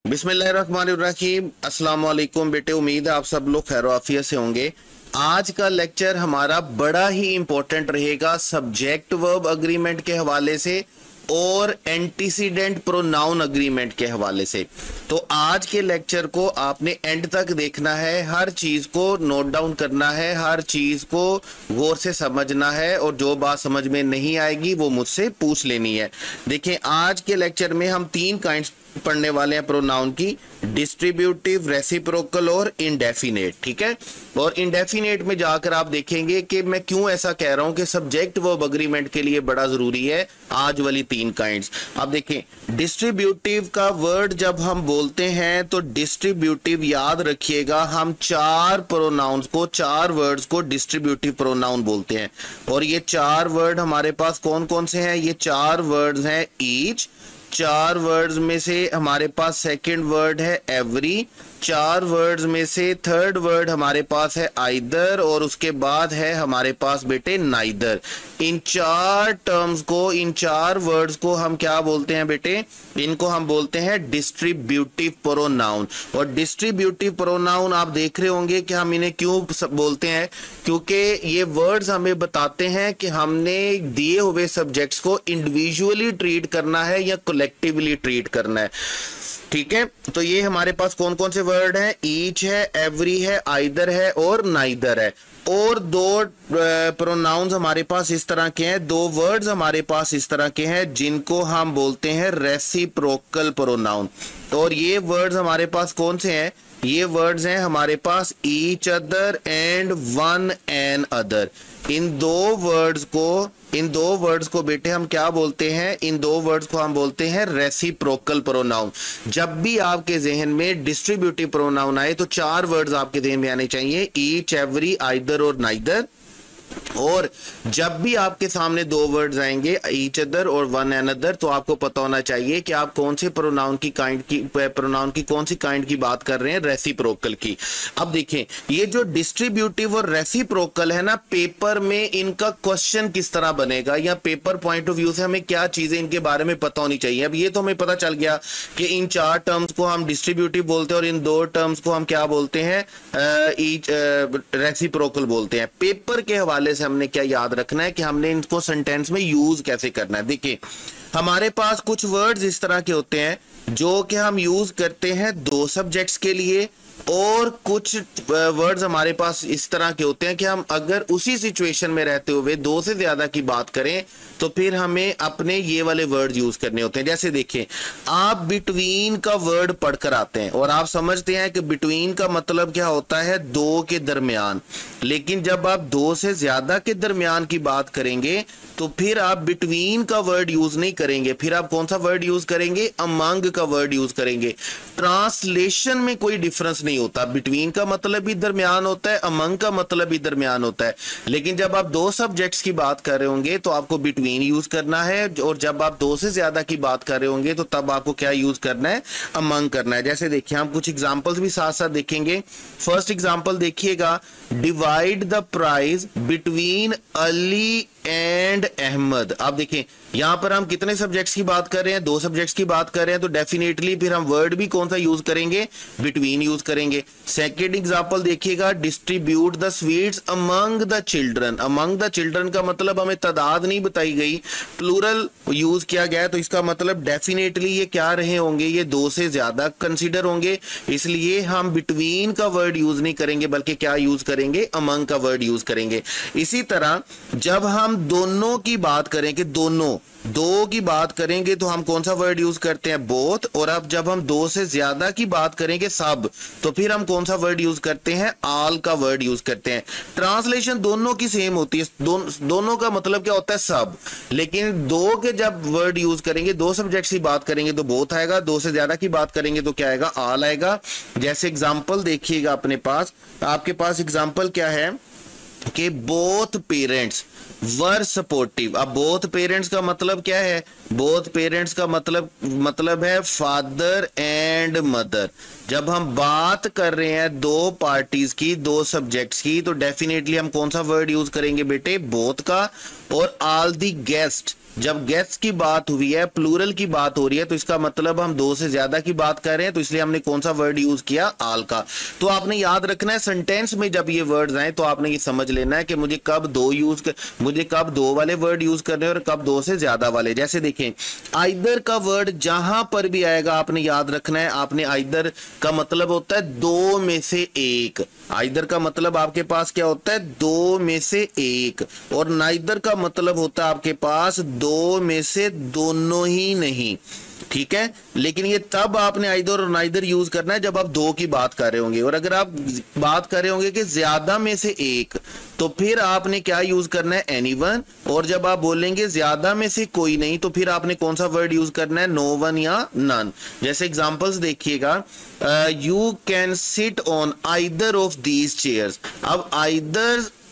बिस्मिल्लाहिर्रहमानिर्रहीम। अस्सलाम वालेकुम बेटे, उम्मीद है आप सब लोग खैर आफियत से होंगे। आज का लेक्चर हमारा बड़ा ही इंपॉर्टेंट रहेगा सब्जेक्ट वर्ब अग्रीमेंट के हवाले से और एंटीसीडेंट प्रोनाउन अग्रीमेंट के हवाले से। तो आज के लेक्चर को आपने एंड तक देखना है, हर चीज को नोट डाउन करना है, हर चीज को गौर से समझना है और जो बात समझ में नहीं आएगी वो मुझसे पूछ लेनी है। देखें, आज के लेक्चर में हम तीन काइंड्स पढ़ने वाले हैं प्रोनाउन की, डिस्ट्रीब्यूटिव, रेसिप्रोकल और इंडेफिनेट। ठीक है, और इंडेफिनेट में जाकर आप देखेंगे कि मैं क्यों ऐसा कह रहा हूं कि सब्जेक्ट वर्ब अग्रीमेंट के लिए बड़ा जरूरी है आज वाली तीन काइंड्स। आप देखें, डिस्ट्रीब्यूटिव का वर्ड जब हम बोलते हैं तो डिस्ट्रीब्यूटिव याद रखिएगा, हम चार प्रोनाउंस को, चार वर्ड्स को डिस्ट्रीब्यूटिव प्रोनाउन बोलते हैं। और ये चार वर्ड हमारे पास कौन कौन से हैं? ये चार वर्ड्स हैं ईच, चार वर्ड्स में से हमारे पास सेकंड वर्ड है एवरी, चार वर्ड्स में से थर्ड वर्ड हमारे पास है आइदर और उसके बाद है हमारे पास बेटे नाइदर। इन चार टर्म्स को, इन चार वर्ड्स को हम क्या बोलते हैं बेटे? इनको हम बोलते हैं डिस्ट्रीब्यूटिव प्रोनाउन। और डिस्ट्रीब्यूटिव प्रोनाउन आप देख रहे होंगे कि हम इन्हें क्यों बोलते हैं, क्योंकि ये वर्ड्स हमें बताते हैं कि हमने दिए हुए सब्जेक्ट्स को इंडिविजुअली ट्रीट करना है या कलेक्टिवली ट्रीट करना है। ठीक है, तो ये हमारे पास कौन कौन से वर्ड हैं? ईच है, एवरी है, आइदर है और नाइदर है। और दो प्रोनाउंस हमारे पास इस तरह के हैं, दो वर्ड्स हमारे पास इस तरह के हैं जिनको हम बोलते हैं रेसिप्रोकल प्रोनाउन। और ये वर्ड्स हमारे पास कौन से हैं? ये वर्ड्स हैं हमारे पास each other and one another. इन दो वर्ड्स को बेटे हम क्या बोलते हैं? इन दो वर्ड्स को हम बोलते हैं रेसिप्रोकल प्रोनाउन। जब भी आपके जहन में डिस्ट्रीब्यूटिव प्रोनाउन आए तो चार वर्ड्स आपके जहन में आने चाहिए, ईच, एवरी, आइदर और नाइदर। और जब भी आपके सामने दो वर्ड्स आएंगे ईच अदर और वन एन अदर, तो आपको पता होना चाहिए कि आप कौन से प्रोनाउन की कौन सी काइंड की बात कर रहे हैं, रेसिप्रोकल की। अब देखें, ये जो डिस्ट्रीब्यूटिव और रेसिप्रोकल है ना, पेपर में इनका क्वेश्चन किस तरह बनेगा या पेपर पॉइंट ऑफ व्यू से हमें क्या चीजें इनके बारे में पता होनी चाहिए। अब ये तो हमें पता चल गया कि इन चार टर्म्स को हम डिस्ट्रीब्यूटिव बोलते हैं और इन दो टर्म्स को हम क्या बोलते हैं? रेसिप्रोकल बोलते हैं। पेपर के हवाले से हमने क्या याद रखना है कि हमने इनको सेंटेंस में यूज कैसे करना है। देखिए, हमारे पास कुछ वर्ड्स इस तरह के होते हैं जो कि हम यूज करते हैं दो सब्जेक्ट्स के लिए, और कुछ वर्ड्स हमारे पास इस तरह के होते हैं कि हम अगर उसी सिचुएशन में रहते हुए दो से ज्यादा की बात करें तो फिर हमें अपने ये वाले वर्ड यूज करने होते हैं। जैसे देखें, आप बिटवीन का वर्ड पढ़कर आते हैं और आप समझते हैं कि बिटवीन का मतलब क्या होता है? दो के दरमियान। लेकिन जब आप दो से ज्यादा के दरमियान की बात करेंगे तो फिर आप बिटवीन का वर्ड यूज नहीं करेंगे, फिर आप कौन सा वर्ड यूज करेंगे? अमंग का वर्ड यूज करेंगे। ट्रांसलेशन में कोई डिफरेंस नहीं होता, बिटवीन का मतलब भी दरमियान होता है, अमंग का मतलब भी दरमियान होता है। लेकिन जब आप दो सब्जेक्ट्स की बात कर रहे होंगे तो आपको बिटवीन यूज करना है, और जब आप दो से ज्यादा की बात कर रहे होंगे तो तब आपको क्या यूज करना है? अमंग करना है। जैसे देखिए, हम कुछ एग्जांपल्स भी साथ साथ देखेंगे। फर्स्ट एग्जांपल देखिएगा, divide the prize between Ali and Ahmad. आप देखें, यहां पर हम कितने सब्जेक्ट्स की बात कर रहे हैं? दो सब्जेक्ट्स की बात कर रहे हैं, तो डेफिनेटली फिर हम वर्ड भी कौन सा यूज करेंगे? बिटवीन यूज करेंगे। सेकंड एग्जांपल देखिएगा, distribute the sweets among the children. Among the children का मतलब हमें तादाद नहीं बताई गई, प्लूरल यूज किया गया है, तो इसका मतलब डेफिनेटली ये क्या रहे होंगे? ये दो से ज्यादा कंसीडर होंगे, इसलिए हम बिटवीन का वर्ड यूज नहीं करेंगे बल्कि क्या यूज करेंगे? अमंग का वर्ड यूज करेंगे। इसी तरह जब हम दोनों की बात करेंगे, दो की बात करेंगे तो हम कौन सा वर्ड यूज करते हैं? बोथ। और अब जब हम दो से ज्यादा की बात करेंगे, सब, तो फिर हम कौन सा वर्ड यूज करते हैं? ऑल का वर्ड यूज करते हैं। ट्रांसलेशन दोनों की सेम होती है, दोनों का मतलब क्या होता है? सब। लेकिन दो के जब वर्ड यूज करेंगे, दो सब्जेक्ट्स की बात करेंगे तो बोथ आएगा, दो से ज्यादा की बात करेंगे तो क्या आएगा? ऑल आएगा। जैसे एग्जाम्पल देखिएगा, अपने पास, आपके पास एग्जाम्पल क्या है कि बोथ पेरेंट्स वर सपोर्टिव। अब बोथ पेरेंट्स का मतलब क्या है? बोथ पेरेंट्स का मतलब है फादर एंड मदर। जब हम बात कर रहे हैं दो पार्टीज की, दो सब्जेक्ट्स की, तो डेफिनेटली हम कौन सा वर्ड यूज करेंगे बेटे? बोथ का। और ऑल दी गेस्ट जब गेस्ट्स की बात हुई है, प्लूरल की बात हो रही है, तो इसका मतलब हम दो से ज्यादा की बात कर रहे हैं, तो इसलिए हमने कौन सा वर्ड यूज किया, आल का। तो आपने याद रखना है सेंटेंस में जब ये वर्ड्स आए तो आपने ये समझ लेना है कि मुझे कब मुझे कब दो वाले वर्ड यूज करने हैं और कब दो से ज्यादा वाले। जैसे देखें, आइदर का वर्ड जहां पर भी आएगा आपने याद रखना है, आपने आइदर का मतलब होता है दो में से एक। आइदर का मतलब आपके पास क्या होता है, दो में से एक। और नाइदर का मतलब होता है आपके पास दो में से दोनों ही नहीं, ठीक है। लेकिन ये तब आपने आइदर और नाइदर यूज करना है जब आप दो की बात कर रहे होंगे। और अगर आप बात कर रहे होंगे कि ज्यादा में से एक, तो फिर आपने क्या यूज करना है, एनीवन। और जब आप बोलेंगे ज्यादा में से कोई नहीं, तो फिर आपने कौन सा वर्ड यूज करना है, नो वन या नन। जैसे एग्जांपल्स देखिएगा, you can sit on either of these chairs. अब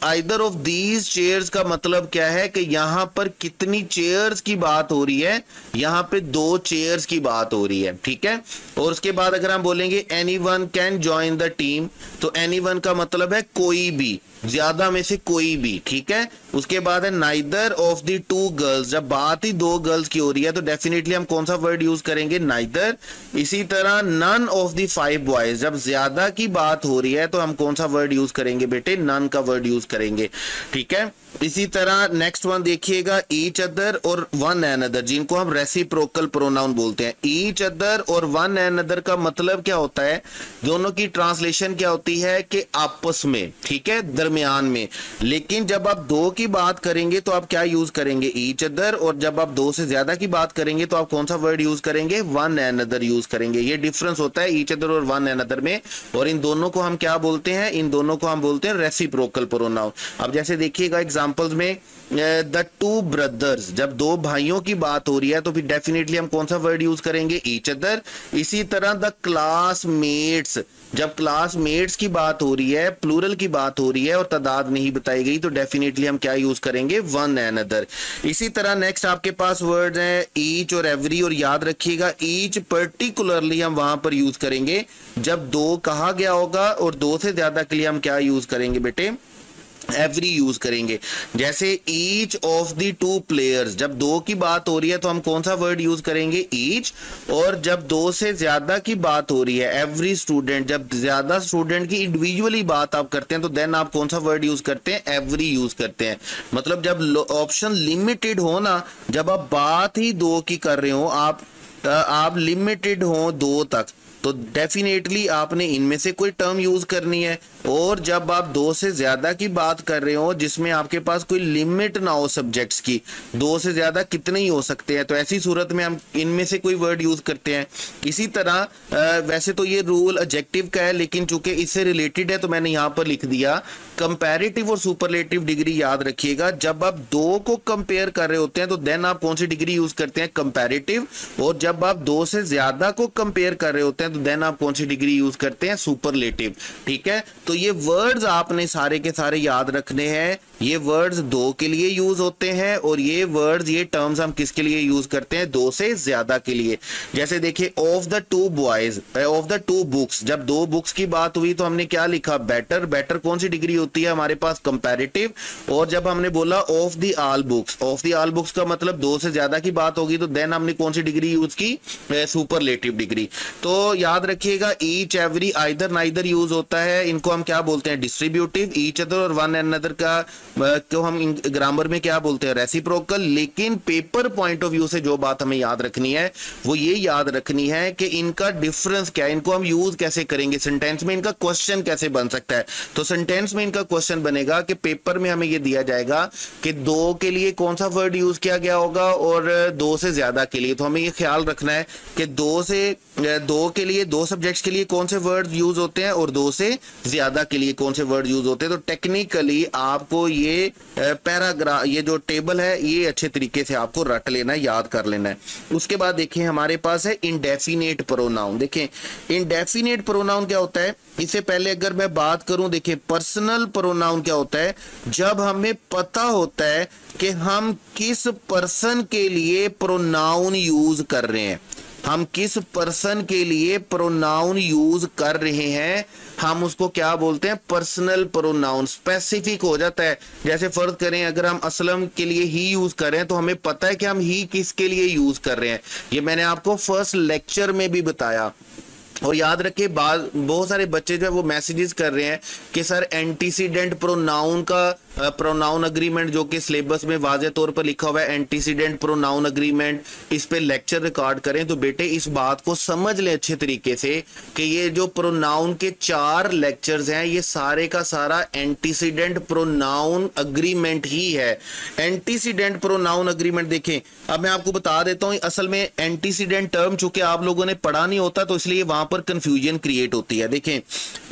आइदर ऑफ दीज चेयर्स का मतलब क्या है कि यहां पर कितनी चेयर्स की बात हो रही है, यहां पे दो चेयर्स की बात हो रही है, ठीक है। और उसके बाद अगर हम बोलेंगे anyone can join the team, तो एनीवन का मतलब है कोई भी, ज्यादा में से कोई भी, ठीक है। उसके बाद है neither of the two girls, जब बात ही दो गर्ल्स की हो रही है तो डेफिनेटली हम कौन सा वर्ड यूज करेंगे, नाइदर। इसी तरह none of the five boys, जब ज्यादा की बात हो रही है तो हम कौन सा वर्ड यूज करेंगे बेटे, नन का वर्ड यूज करेंगे, ठीक है। इसी तरह नेक्स्ट वन देखिएगा, ईच अदर और वन एन अदर, जिनको हम रेसिप्रोकल प्रोनाउन बोलते हैं। ईच अदर और वन एन अदर का मतलब क्या होता है, दोनों की ट्रांसलेशन क्या होती है कि आपस में, ठीक है, दरमियान में। लेकिन जब आप दो की बात करेंगे तो आप क्या यूज करेंगे, ईच अदर। और जब आप दो से ज्यादा की बात करेंगे तो आप कौन सा वर्ड यूज करेंगे, वन एन अदर यूज करेंगे। ये डिफरेंस होता है ईच अदर और वन एन अदर में। और इन दोनों को हम क्या बोलते हैं, इन दोनों को हम बोलते हैं रेसिप्रोकल प्रोनाउन। अब जैसे देखिएगा एग्जांपल्स में, द टू ब्रदर्स, जब दो भाइयों की बात हो रही है तो फिर डेफिनेटली हम कौन सा वर्ड यूज करेंगे, ईच अदर। इसी तरह द क्लासमेट्स, जब क्लासमेट्स की बात हो रही है, प्लूरल की बात हो रही है और तादाद नहीं बताई गई, तो डेफिनेटली हम क्या यूज करेंगे, वन एन अदर। इसी तरह नेक्स्ट आपके पास वर्ड है ईच और एवरी। और याद रखिएगा ईच पर्टिकुलरली हम वहां पर यूज करेंगे जब दो कहा गया होगा, और दो से ज्यादा के लिए हम क्या यूज करेंगे बेटे, एवरी यूज करेंगे। जैसे each of the two players, जब दो की बात हो रही है तो हम कौन सा वर्ड यूज करेंगे, ईच। और जब दो से ज्यादा की बात हो रही है, एवरी स्टूडेंट, जब ज्यादा स्टूडेंट की इंडिविजुअली बात आप करते हैं तो देन आप कौन सा वर्ड यूज करते हैं, एवरी यूज करते हैं। मतलब जब ऑप्शन लिमिटेड हो ना, जब आप बात ही दो की कर रहे हो, आप लिमिटेड हो दो तक, तो डेफिनेटली आपने इनमें से कोई टर्म यूज करनी है। और जब आप दो से ज्यादा की बात कर रहे हो जिसमें आपके पास कोई लिमिट ना हो सब्जेक्ट्स की, दो से ज्यादा कितने ही हो सकते हैं, तो ऐसी सूरत में हम इनमें से कोई वर्ड यूज करते हैं। इसी तरह वैसे तो ये रूल एडजेक्टिव का है, लेकिन चूंकि इससे रिलेटेड है तो मैंने यहां पर लिख दिया कंपैरेटिव और सुपरलेटिव डिग्री। याद रखिएगा, जब आप दो को कंपेयर कर रहे होते हैं तो देन आप कौन सी डिग्री यूज करते हैं, कंपैरेटिव। और जब आप दो से ज्यादा को कंपेयर कर रहे होते हैं तो देन आप कौन सी डिग्री यूज करते हैं, सुपरलेटिव, ठीक है। तो ये वर्ड्स आपने सारे के सारे याद रखने हैं। ये वर्ड्स दो के लिए यूज होते हैं और ये वर्ड्स, ये टर्म्स हम किसके लिए यूज करते हैं, दो से ज्यादा के लिए। जैसे देखिए, of the two boys, of the two books, जब दो बुक्स की बात हुई तो हमने क्या लिखा, बेटर। बेटर कौन सी डिग्री होती है हमारे पास, कंपैरेटिव। और जब हमने बोला of the all books, of the all books का मतलब दो से ज्यादा की बात होगी, तो देन हमने कौन सी डिग्री यूज की, सुपरलेटिव डिग्री। तो याद रखिएगा, each, every, either, neither use होता है, इनको हम क्या बोलते हैं, डिस्ट्रीब्यूटिव। ईच अदर और वन एन अदर का तो हम ग्रामर में क्या बोलते हैं, रेसिप्रोकल। लेकिन पेपर पॉइंट ऑफ व्यू से जो बात हमें याद रखनी है वो ये याद रखनी है कि इनका डिफरेंस क्या है, इनको हम यूज कैसे करेंगे, सेंटेंस में इनका क्वेश्चन कैसे बन सकता है। तो सेंटेंस में इनका क्वेश्चन बनेगा कि पेपर में हमें ये दिया जाएगा कि दो के लिए कौन सा वर्ड यूज किया गया होगा और दो से ज्यादा के लिए। तो हमें ये ख्याल रखना है कि दो के लिए, दो सब्जेक्ट्स के लिए कौन से वर्ड यूज होते हैं और दो से ज्यादा के लिए कौन से वर्ड यूज होते हैं। तो टेक्निकली आपको ये पैराग्राफ, ये जो टेबल है, ये अच्छे तरीके से आपको रट लेना है, याद कर लेना है। उसके बाद देखिए हमारे पास है इंडेफिनेट प्रोनाउन। देखें इंडेफिनेट प्रोनाउन क्या होता है, इससे पहले अगर मैं बात करूं, देखिए पर्सनल प्रोनाउन क्या होता है, जब हमें पता होता है कि हम किस पर्सन के लिए प्रोनाउन यूज कर रहे हैं। हम किस पर्सन के लिए प्रोनाउन यूज कर रहे हैं हम उसको क्या बोलते हैं, पर्सनल प्रोनाउन। स्पेसिफिक हो जाता है। जैसे फर्ज करें अगर हम असलम के लिए ही यूज कर रहे हैं तो हमें पता है कि हम ही किसके लिए यूज कर रहे हैं। ये मैंने आपको फर्स्ट लेक्चर में भी बताया। और याद रखिए बहुत सारे बच्चे जो है वो मैसेजेस कर रहे हैं कि सर एंटीसीडेंट प्रोनाउन का प्रोनाउन अग्रीमेंट जो कि सिलेबस में वाज़े तौर पर लिखा हुआ है, एंटीसीडेंट प्रोनाउन अग्रीमेंट, इस पे लेक्चर रिकॉर्ड करें। तो बेटे इस बात को समझ लें अच्छे तरीके से कि ये जो प्रोनाउन के 4 लेक्चर्स हैं ये सारे का सारा एंटीसीडेंट प्रोनाउन अग्रीमेंट ही है। एंटीसीडेंट प्रोनाउन अग्रीमेंट देखें, अब मैं आपको बता देता हूं, असल में एंटीसीडेंट टर्म चूंकि आप लोगों ने पढ़ा नहीं होता तो इसलिए वहां पर कंफ्यूजन क्रिएट होती है। देखें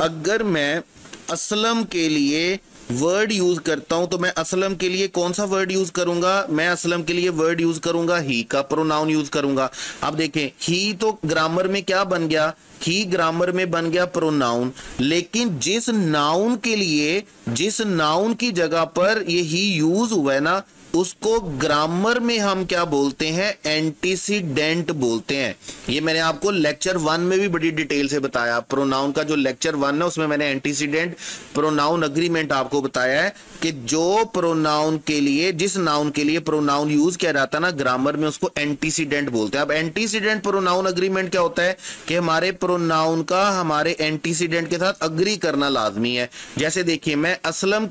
अगर मैं असलम के लिए वर्ड यूज करता हूं तो मैं असलम के लिए कौन सा वर्ड यूज करूंगा, मैं असलम के लिए वर्ड यूज करूंगा ही का प्रोनाउन यूज करूंगा। अब देखें ही तो ग्रामर में क्या बन गया, ही ग्रामर में बन गया प्रोनाउन, लेकिन जिस नाउन के लिए, जिस नाउन की जगह पर ये ही यूज हुआ है ना उसको ग्रामर में हम क्या बोलते हैं, एंटीसीडेंट बोलते हैं। ये मैंने आपको लेक्चर 1 में भी बड़ी डिटेल से बताया। प्रोनाउन का जो लेक्चर 1 है उसमें मैंने एंटीसीडेंट प्रोनाउन अग्रीमेंट आपको बताया है कि जो प्रोनाउन के लिए, जिस नाउन के लिए प्रोनाउन यूज किया जाता है ना ग्रामर में उसको एंटीसीडेंट बोलते हैं। अब एंटीसीडेंट प्रोनाउन अग्रीमेंट क्या होता है कि हमारे प्रोनाउन का हमारे एंटीसीडेंट के साथ अग्री करना लाजमी है। जैसे देखिए मैं असलम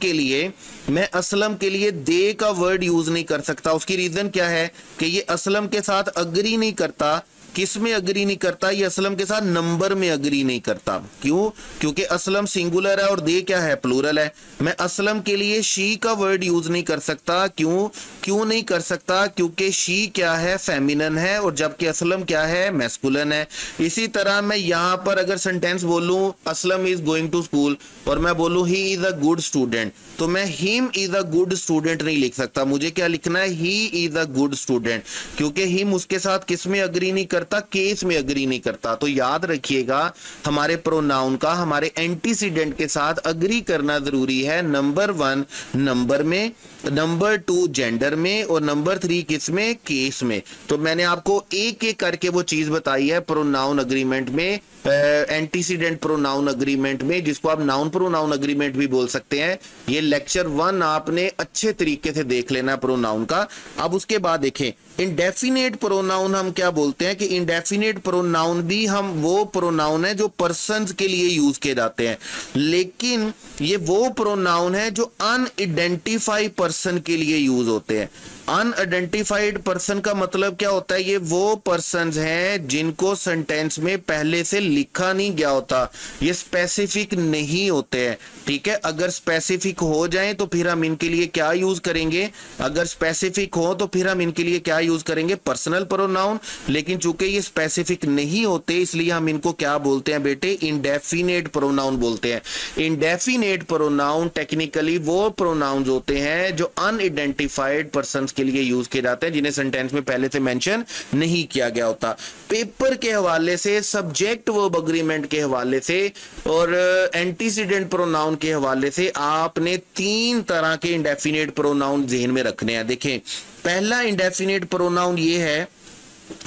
के लिए दे का वर्ड यूज नहीं कर सकता। उसकी रीजन क्या है कि ये असलम के साथ अग्री नहीं करता। किस में अग्री नहीं करता, ये असलम के साथ नंबर में अग्री नहीं करता। क्यों? क्योंकि असलम सिंगुलर है और दे क्या है, प्लूरल है। मैं असलम के लिए शी का वर्ड यूज नहीं कर सकता। क्यों नहीं कर सकता? क्योंकि शी क्या है, फेमिनन है, और जबकि असलम क्या है, मैस्कुलिन है। इसी तरह मैं यहां पर अगर सेंटेंस बोलूं Aslam is going to school और मैं बोलूं he is a good student, तो मैं him is a good student नहीं लिख सकता। मुझे क्या लिखना है, he is a good student, क्योंकि हिम उसके साथ किस में अग्री नहीं करता, केस में अग्री नहीं करता। तो याद रखिएगा हमारे प्रोनाउन का हमारे एंटीसीडेंट के साथ अग्री करना जरूरी है। नंबर 1 नंबर में, नंबर 2 जेंडर में, और नंबर 3 किस में, केस में। तो मैंने आपको एक एक करके वो चीज बताई है प्रोनाउन अग्रीमेंट में, एंटीसीडेंट प्रोनाउन अग्रीमेंट में, जिसको आप नाउन प्रोनाउन अग्रीमेंट भी बोल सकते हैं। ये लेक्चर 1 आपने अच्छे तरीके से देख लेना प्रोनाउन का। अब उसके बाद देखें इंडेफिनेट प्रोनाउन हम क्या बोलते हैं कि इंडेफिनेट प्रोनाउन भी हम वो प्रोनाउन है जो पर्सन्स के लिए यूज किए जाते हैं, लेकिन ये वो प्रोनाउन है जो अनआइडेंटिफाइड पर्सन के लिए यूज होते हैं। अनआइडेंटिफाइड पर्सन का मतलब क्या होता है, ये वो पर्सन्स हैं जिनको सेंटेंस में पहले से लिखा नहीं गया होता, ये स्पेसिफिक नहीं होते हैं। ठीक है, अगर स्पेसिफिक हो जाएं तो फिर हम इनके लिए क्या यूज करेंगे, अगर स्पेसिफिक हो तो फिर हम इनके लिए क्या यूज करेंगे, पर्सनल प्रोनाउन। लेकिन चूंकि ये स्पेसिफिक नहीं होते इसलिए हम इनको क्या बोलते हैं बेटे, इंडेफिनेट प्रोनाउन बोलते हैं। इंडेफिनेट प्रोनाउन टेक्निकली वो प्रोनाउंस होते हैं जो अनआइडेंटिफाइड पर्सन के लिए यूज किए जाते हैं, जिन्हें सेंटेंस में पहले से मेंशन नहीं किया गया होता। पेपर के हवाले से, सब्जेक्ट वर्ब एग्रीमेंट के हवाले से और एंटीसीडेंट प्रोनाउन के हवाले से आपने 3 तरह के इंडेफिनेट प्रोनाउन ज़हन में रखने हैं। देखें पहला इंडेफिनेट प्रोनाउन ये है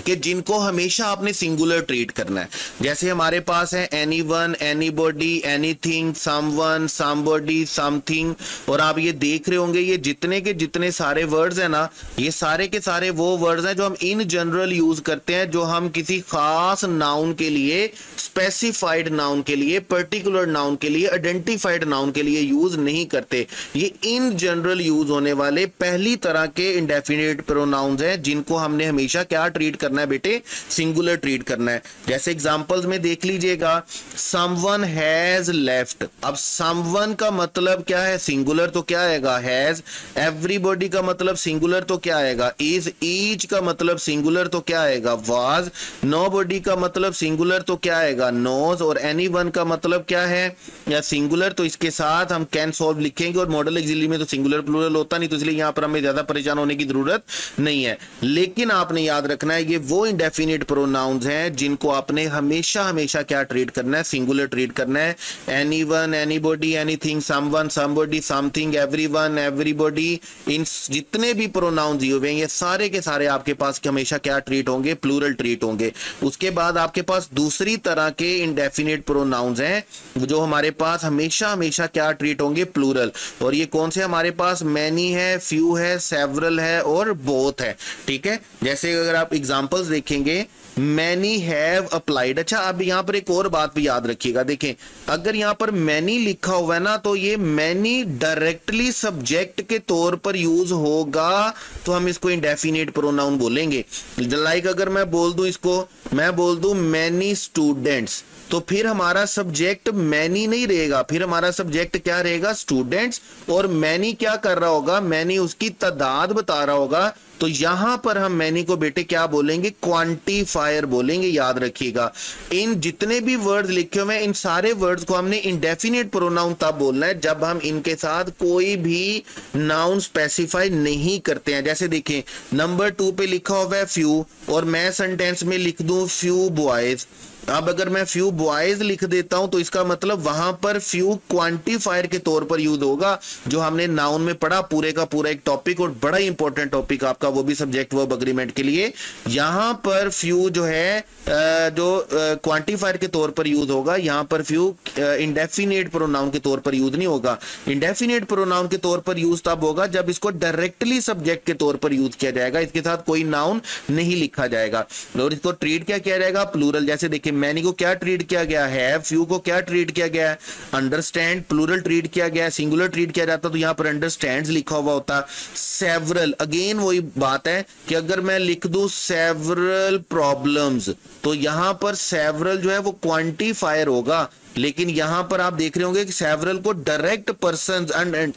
कि जिनको हमेशा आपने सिंगुलर ट्रीट करना है। जैसे हमारे पास है anyone, anybody, anything, someone, somebody, something, और आप ये देख रहे होंगे ये जितने के जितने सारे वर्ड्स हैं ना, ये सारे के सारे वो वर्ड्स हैं जो हम इन जनरल यूज करते हैं, जो हम किसी खास नाउन के लिए, स्पेसिफाइड नाउन के लिए, पर्टिकुलर नाउन के लिए, आइडेंटिफाइड नाउन के लिए यूज नहीं करते। ये इन जनरल यूज होने वाले पहली तरह के इंडेफिनिट प्रोनाउंस हैं जिनको हमने हमेशा क्या ट्रीट करना है बेटे, सिंगुलर ट्रीट करना है। जैसे एग्जांपल्स में देख लीजिएगा, समवन हैज लेफ्ट। अब समवन का मतलब क्या है, सिंगुलर तो क्या आएगा, हैज। एवरीबॉडी का मतलब सिंगुलर तो क्या आएगा, इज। ईच का मतलब सिंगुलर तो क्या आएगा, वाज। नोबॉडी का मतलब सिंगुलर तो क्या आएगा, नोज। और एनीवन का मतलब क्या है, या सिंगुलर, तो इसके साथ हम कैन सॉल्व लिखेंगे। और मॉडल ऑक्सिलरी में तो सिंगुलर प्लूरल होता नहीं, तो इसलिए यहां पर हमें ज्यादा परेशान होने की जरूरत नहीं है। लेकिन आपने याद रखना है है, ये वो इंडेफिनिट प्रोनाउंस हैं जिनको आपने हमेशा हमेशा क्या ट्रीट करना है, सिंगुलर ट्रीट करना है। Anyone, anybody, anything, someone, somebody, something, everyone, everybody, इन जितने भी प्रोनाउंस दिए हुए हैं ये सारे के सारे आपके पास हमेशा क्या ट्रीट होंगे, प्लूरल ट्रीट होंगे। उसके बाद आपके पास दूसरी तरह के इंडेफिनिट प्रोनाउंस हैं जो हमारे पास हमेशा हमेशा क्या ट्रीट होंगे, प्लूरल। और ये कौन से हमारे पास, मैनी है, फ्यू है, सेवरल है और बोथ है। ठीक है, जैसे अगर आप एग्जांपल्स देखेंगे, मैनी हैव अप्लाइड। अच्छा, अब यहां पर एक और बात भी याद रखिएगा, देखें अगर यहां पर मैनी लिखा हुआ है ना, तो ये मैनी डायरेक्टली सब्जेक्ट के तौर पर यूज होगा तो हम इसको इंडेफिनिट प्रोनाउन बोलेंगे। लाइक अगर मैं बोल दूं इसको, मैं बोल दूं मैनी स्टूडेंट्स, तो फिर हमारा सब्जेक्ट मैनी नहीं रहेगा, फिर हमारा सब्जेक्ट क्या रहेगा, स्टूडेंट्स। और मैनी क्या कर रहा होगा, मैनी उसकी तादाद बता रहा होगा, तो यहां पर हम मैनी को बेटे क्या बोलेंगे, क्वांटिफायर बोलेंगे। याद रखिएगा, इन जितने भी वर्ड्स लिखे हुए हैं इन सारे वर्ड्स को हमने इंडेफिनिट प्रोनाउन तब बोलना है जब हम इनके साथ कोई भी नाउन स्पेसिफाई नहीं करते हैं। जैसे देखें नंबर 2 पे लिखा हुआ है फ्यू, और मैं सेंटेंस में लिख दूं फ्यू बॉयज। अब अगर मैं फ्यू बॉयज लिख देता हूं तो इसका मतलब वहां पर फ्यू क्वांटिफायर के तौर पर यूज होगा, जो हमने नाउन में पढ़ा पूरे का पूरा एक टॉपिक, और बड़ा इंपॉर्टेंट टॉपिक आपका, वो भी सब्जेक्ट वर्ब एग्रीमेंट के लिए। यहां पर फ्यू जो है जो क्वांटिफायर के तौर पर यूज होगा, यहां पर फ्यू इंडेफिनिट प्रोनाउन के तौर पर यूज नहीं होगा। इंडेफिनिट प्रोनाउन के तौर पर यूज तब होगा जब इसको डायरेक्टली सब्जेक्ट के तौर पर यूज किया जाएगा, इसके साथ कोई नाउन नहीं लिखा जाएगा, और इसको ट्रीट क्या किया जाएगा, प्लूरल। जैसे देखिए मैनी को क्या ट्रीट किया गया है, फ्यू को क्या ट्रीट किया गया है, अंडरस्टैंड, प्लूरल ट्रीट किया गया है। सिंगुलर ट्रीट किया जाता तो यहां पर अंडरस्टैंड्स लिखा हुआ होता। सेवरल, अगेन वही बात है कि अगर मैं लिख दूं सेवरल प्रॉब्लम्स, तो यहां पर सेवरल जो है वो क्वांटिफायर होगा, लेकिन यहां पर आप देख रहे होंगे कि सेवरल को डायरेक्ट पर्सन,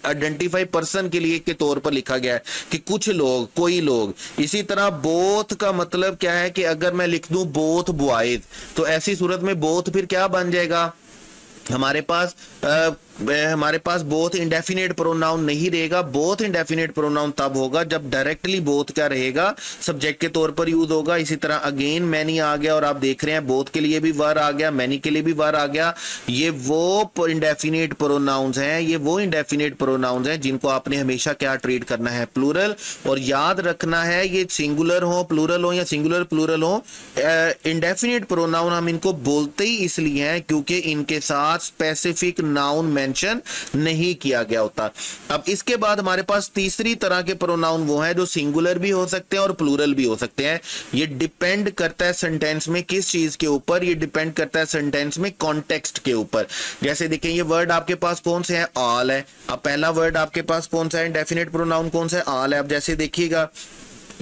आइडेंटिफाई पर्सन के लिए के तौर पर लिखा गया है कि कुछ लोग, कोई लोग। इसी तरह बोथ का मतलब क्या है कि अगर मैं लिख दूं बोथ बॉयज, तो ऐसी सूरत में बोथ फिर क्या बन जाएगा, हमारे पास बोथ इंडेफिनिट प्रोनाउन नहीं रहेगा। बोथ इंडेफिनिट प्रोनाउन तब होगा जब डायरेक्टली बोथ क्या रहेगा, सब्जेक्ट के तौर पर यूज होगा। इसी तरह अगेन मैनी आ गया, और आप देख रहे हैं बोथ के लिए भी वर आ गया, मैनी के लिए भी वर आ गया। ये वो इंडेफिनिट प्रोनाउंस हैं, ये वो इंडेफिनिट प्रोनाउंस हैं जिनको आपने हमेशा क्या ट्रीट करना है, प्लूरल। और याद रखना है ये सिंगुलर हो, प्लूरल हो या सिंगुलर प्लूरल हो, इंडेफिनिट प्रोनाउन हम इनको बोलते ही इसलिए हैं क्योंकि इनके साथ स्पेसिफिक नाउन मेंशन नहीं किया गया होता। अब इसके बाद हमारे पास तीसरी तरह के प्रोनाउन वो हैं जो सिंगुलर भी हो सकते हैं और प्लूरल भी हो सकते हैं। ये डिपेंड करता है सेंटेंस में किस चीज के ऊपर, ये डिपेंड करता है सेंटेंस में कॉन्टेक्स्ट के ऊपर। जैसे देखिए ये वर्ड आपके पास कौन से हैं, ऑल है। अब पहला वर्ड आपके पास कौन सा है, डेफिनेट प्रोनाउन कौन सा है, ऑल है। अब जैसे देखिएगा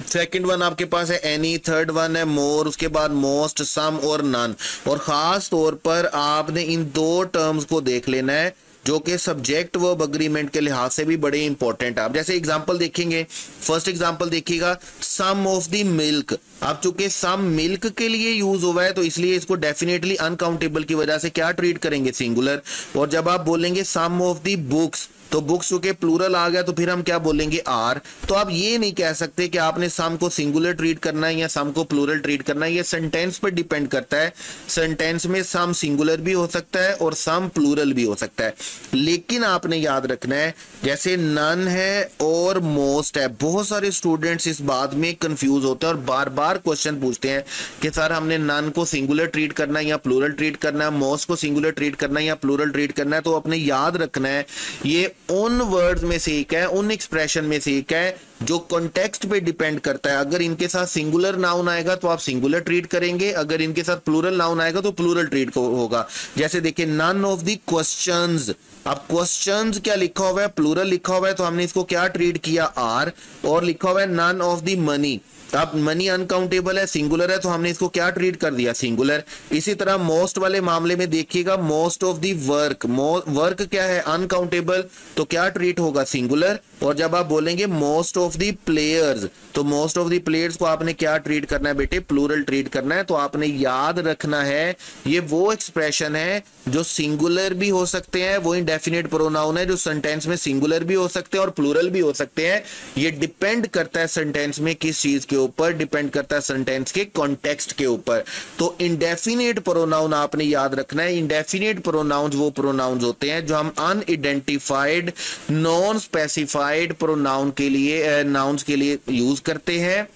सेकंड वन आपके पास है एनी, थर्ड वन है मोर, उसके बाद मोस्ट, सम और नन। और खास तौर पर आपने इन दो टर्म्स को देख लेना है जो कि सब्जेक्ट वर्ब एग्रीमेंट के लिहाज से भी बड़े इंपॉर्टेंट है। आप जैसे एग्जांपल देखेंगे, फर्स्ट एग्जांपल देखिएगा, सम ऑफ द मिल्क। अब चूंकि सम मिल्क के लिए यूज हुआ है तो इसलिए इसको डेफिनेटली अनकाउंटेबल की वजह से क्या ट्रीट करेंगे, सिंगुलर। और जब आप बोलेंगे सम ऑफ द बुक्स, तो बुक्स चूंकि प्लूरल आ गया तो फिर हम क्या बोलेंगे, आर। तो आप ये नहीं कह सकते कि आपने सम को सिंगुलर ट्रीट करना है या सम को प्लूरल ट्रीट करना है, ये सेंटेंस पर डिपेंड करता है। सेंटेंस में सम सिंगुलर भी हो सकता है और सम प्लूरल भी हो सकता है। लेकिन आपने याद रखना है जैसे नन है और मोस्ट है, बहुत सारे स्टूडेंट्स इस बात में कंफ्यूज होते हैं और बार बार क्वेश्चन पूछते हैं कि सर हमने नन को सिंगुलर ट्रीट करना है या प्लूरल ट्रीट करना है, मोस्ट को सिंगुलर ट्रीट करना है या प्लूरल ट्रीट करना है। तो अपने याद रखना है ये उन वर्ड्स में से एक है, उन एक्सप्रेशन में से एक है जो कॉन्टेक्स्ट पे डिपेंड करता है। अगर इनके साथ सिंगुलर नाउन आएगा तो आप सिंगुलर ट्रीट करेंगे, अगर इनके साथ प्लूरल नाउन आएगा तो प्लूरल ट्रीट होगा। जैसे देखिए नन ऑफ द क्वेश्चंस, अब क्वेश्चंस क्या लिखा हुआ है, प्लूरल लिखा हुआ है तो हमने इसको क्या ट्रीट किया, आर। और लिखा हुआ है नन ऑफ द मनी, अब मनी अनकाउंटेबल है, सिंगुलर है तो हमने इसको क्या ट्रीट कर दिया, सिंगुलर। इसी तरह मोस्ट वाले मामले में देखिएगा, most of the work, work क्या है, अनकाउंटेबल, तो क्या ट्रीट होगा, सिंगुलर। और जब आप बोलेंगे मोस्ट ऑफ द प्लेयर्स, तो मोस्ट ऑफ द प्लेयर्स को आपने क्या ट्रीट करना है बेटे, प्लूरल ट्रीट करना है। तो आपने याद रखना है ये वो एक्सप्रेशन है जो सिंगुलर भी हो सकते हैं, वो इंडेफिनिट प्रोनाउन है जो सेंटेंस में सिंगुलर भी हो सकते हैं और प्लूरल भी हो सकते हैं। ये डिपेंड करता है सेंटेंस में किस चीज के ऊपर, डिपेंड करता है सेंटेंस के कॉन्टेक्स्ट के ऊपर। तो इंडेफिनिट प्रोनाउन आपने याद रखना है। इंडेफिनिट प्रोनाउंस वो प्रोनाउंस होते हैं जो हम अनआइडेंटिफाइड नॉन स्पेसिफाइड प्रोनाउन के लिए नाउन्स के लिए यूज करते हैं।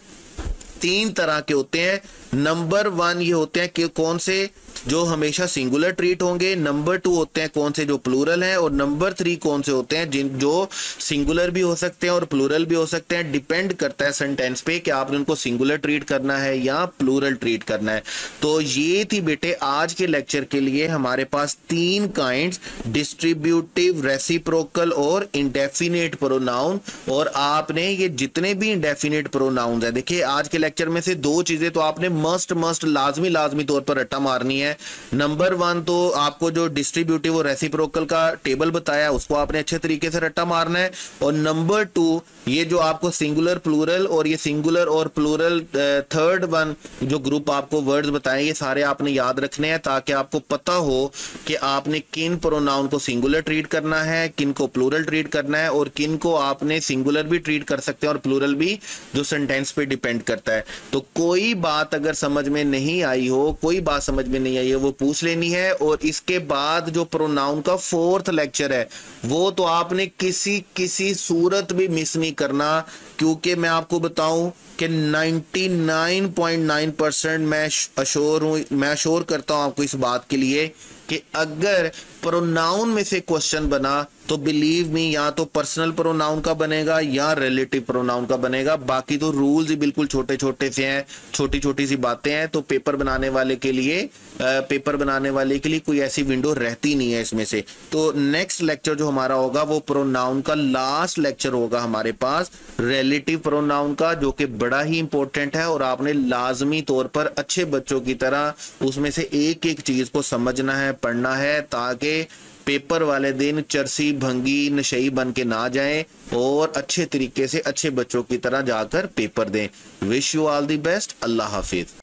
3 तरह के होते हैं। नंबर 1 ये होते हैं कि कौन से जो हमेशा सिंगुलर ट्रीट होंगे, नंबर 2 होते हैं कौन से जो प्लूरल हैं, और नंबर 3 कौन से होते हैं जिन जो सिंगुलर भी हो सकते हैं और प्लूरल भी हो सकते हैं। डिपेंड करता है सेंटेंस पे कि आपने उनको सिंगुलर ट्रीट करना है या प्लूरल ट्रीट करना है। तो ये थी बेटे आज के लेक्चर के लिए हमारे पास 3 काइंड्स, डिस्ट्रीब्यूटिव, रेसिप्रोकल और इंडेफिनिट प्रोनाउन। और आपने ये जितने भी इंडेफिनिट प्रोनाउन है, देखिए आज के लेक्चर में से 2 चीजें तो आपने मस्ट लाजमी तौर पर रट्टा मारनी है। नंबर 1 तो आपको जो डिस्ट्रीब्यूटिव और रेसिप्रोकल का टेबल बताया उसको आपने अच्छे तरीके से रट्टा मारना है। और नंबर 2 ये जो आपको सिंगुलर, प्लूरल और ये सिंगुलर और प्लूरल थर्ड वन जो ग्रुप आपको वर्ड्स बताए, ये सारे आपने याद रखने हैं ताकि आपको पता हो कि आपने किन प्रोनाउन को सिंगुलर ट्रीट करना है, किन को प्लूरल ट्रीट करना है, और किन को आपने सिंगुलर भी ट्रीट कर सकते हैं और प्लूरल भी, जो सेंटेंस पे डिपेंड करता है। तो कोई बात अगर समझ में नहीं आई हो, कोई बात समझ में नहीं आई है, वो पूछ लेनी है। और इसके बाद जो प्रोनाउन का 4th लेक्चर है वो तो आपने किसी सूरत भी मिस नहीं करना, क्योंकि मैं आपको बताऊं कि 99.9% मैं अश्योर करता हूं आपको इस बात के लिए कि अगर प्रोनाउन में से क्वेश्चन बना तो बिलीव मी या तो पर्सनल प्रोनाउन का बनेगा या रिलेटिव प्रोनाउन का बनेगा। बाकी तो रूल्स ही बिल्कुल छोटे छोटे से हैं, छोटी छोटी सी बातें हैं। तो पेपर बनाने वाले के लिए कोई ऐसी विंडो रहती नहीं है इसमें से। तो नेक्स्ट लेक्चर जो हमारा होगा वो प्रोनाउन का लास्ट लेक्चर होगा हमारे पास, रिलेटिव प्रोनाउन का, जो कि बड़ा ही इंपॉर्टेंट है। और आपने लाजमी तौर पर अच्छे बच्चों की तरह उसमें से एक एक चीज को समझना है, पढ़ना है, ताकि पेपर वाले दिन चरसी भंगी नशई बन के ना जाएं और अच्छे तरीके से अच्छे बच्चों की तरह जाकर पेपर दें। Wish you all the best. Allah Hafiz.